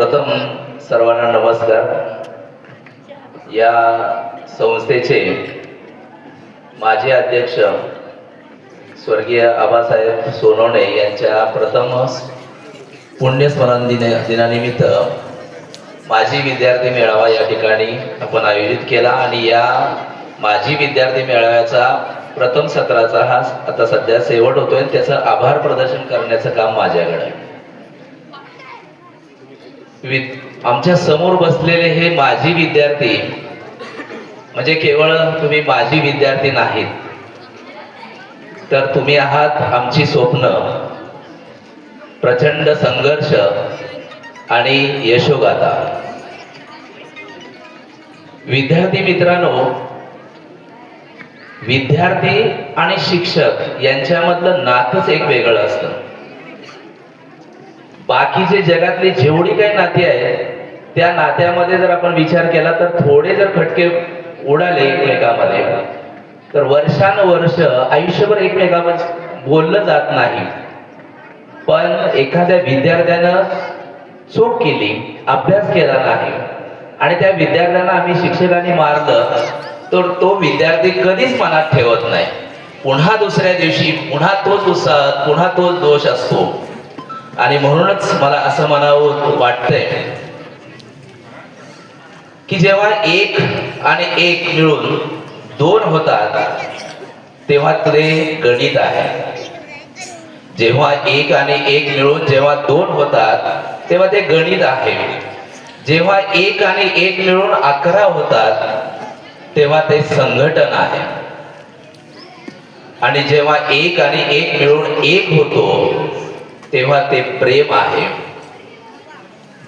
प्रथम सर्वांना नमस्कार. या संस्थेचे माजी अध्यक्ष स्वर्गीय आबासाहेब सोनवणे यांच्या प्रथम पुण्यस्मरण दिनानिमित्त माजी विद्यार्थी मेळावा या ठिकाणी आपण आयोजित केला आणि या माजी विद्यार्थी मेळाव्याचा प्रथम सत्राचा हा आता सध्या शेवट होतोय. त्याचं आभार प्रदर्शन करण्याचं काम माझ्याकडे आहे. आमच्या समोर बसलेले हे माजी विद्यार्थी म्हणजे केवळ तुम्ही माजी विद्यार्थी नाहीत, तर तुम्ही आहात आमची स्वप्न, प्रचंड संघर्ष आणि यशोगाथा. विद्यार्थी मित्रांनो, विद्यार्थी आणि शिक्षक यांच्यामधलं नातंच एक वेगळं असतं. बाकीचे जगातली जेवढी काही नाती आहेत त्या नात्यामध्ये जर आपण विचार केला तर थोडे जर खटके उडाले एकमेकांमध्ये तर वर्षानुवर्ष आयुष्यभर एकमेकांमध्ये बोललं जात नाही. पण एखाद्या विद्यार्थ्यानं चूक केली, अभ्यास केला नाही आणि त्या विद्यार्थ्यांना आम्ही शिक्षकांनी मारलं तर तो विद्यार्थी कधीच मनात ठेवत नाही. पुन्हा दुसऱ्या दिवशी पुन्हा तोच उत्साह, पुन्हा तोच दोष असतो. आणि म्हणूनच मला असं म्हणावं वाटतंय की जेव्हा एक आणि एक मिळून दोन होतात तेव्हा ते गणित आहे. जेव्हा एक आणि एक मिळून जेव्हा दोन होतात तेव्हा ते गणित आहे. जेव्हा एक आणि एक मिळून 11 होतात तेव्हा ते संघटन आहे. आणि जेव्हा एक आणि एक मिळून एक होतो तेव्हा ते प्रेम आहे.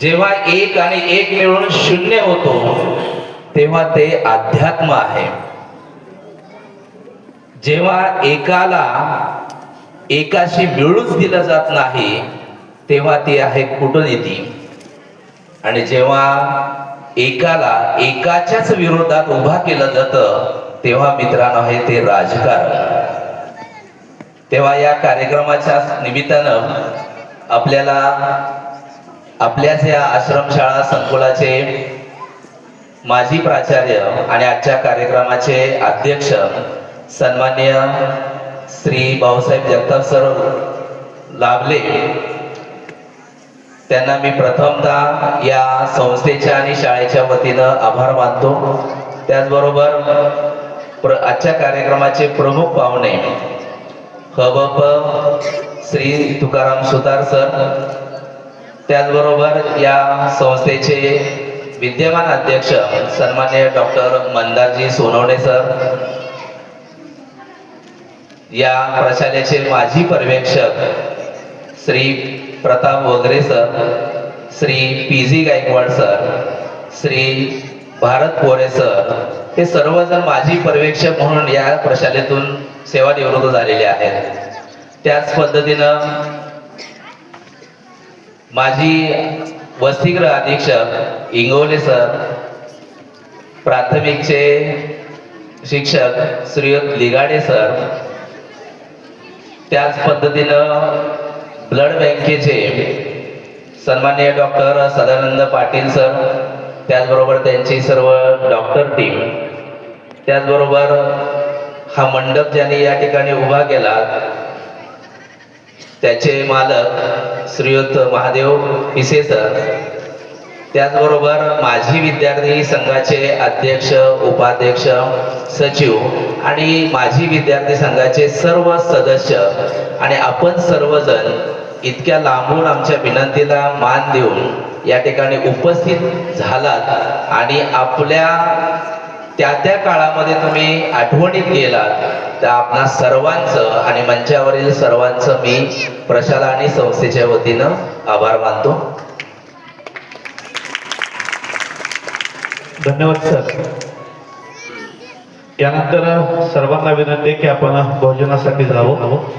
जेव्हा एक आणि एक मिळून 0 होतो तेव्हा ते अध्यात्म आहे. जेव्हा एकाला एकाशी मिळूच दिलं जात नाही तेव्हा ती आहे कूटनीती. आणि जेव्हा एकाला एकाच्याच विरोधात उभा केलं जातं तेव्हा मित्रांनो आहे ते राजकारण. तेव्हा या कार्यक्रमाच्या निमित्तानं आपल्याला आपल्याच या आश्रमशाळा संकुलाचे माजी प्राचार्य आणि आजच्या कार्यक्रमाचे अध्यक्ष सन्माननीय श्री भाऊसाहेब जगताप सर लाभले, त्यांना मी प्रथमतः या संस्थेच्या आणि शाळेच्या वतीनं आभार मानतो. त्याचबरोबर आजच्या कार्यक्रमाचे प्रमुख पाहुणे हबप श्री तुकाराम सुतार सर, त्याचबरोबर या संस्थेचे विद्यमान अध्यक्ष सन्माननीय डॉक्टर मंदारजी सोनवणे सर, या प्रशालेचे माजी पर्यवेक्षक Shri Pratap Vagare sir, Shri PG. Gaikwad sir, Shri Bharat Pore sir, हे सर्वजण माजी पर्यवेक्षक म्हणून या प्रशालेतून सेवानिवृत्त झालेले आहेत. त्याच पद्धतीनं माजी वसतिगृह अधीक्षक इंगवले सर, प्राथमिकचे शिक्षक श्रीयुत लिगाडे सर, त्याच पद्धतीनं ब्लड बँकेचे सन्माननीय डॉक्टर सदानंद पाटील सर, त्याचबरोबर त्यांची सर्व डॉक्टर टीम, त्याचबरोबर हा मंडप ज्यांनी या ठिकाणी उभा केला त्याचे मालक श्रीयुत महादेव पिसे सर, त्याचबरोबर माजी विद्यार्थी संघाचे अध्यक्ष, उपाध्यक्ष, सचिव आणि माजी विद्यार्थी संघाचे सर्व सदस्य आणि आपण सर्वजण इतक्या लांबून आमच्या विनंतीला मान देऊन या ठिकाणी उपस्थित झालात आणि आपल्या त्या काळामध्ये तुम्ही आठवणीत गेलात, तर आपणा सर्वांचं आणि मंचावरील सर्वांचं मी प्रशाला आणि संस्थेच्या वतीनं आभार मानतो. धन्यवाद सर. यानंतर सर्वांना विनंती की आपण भोजनासाठी जावं.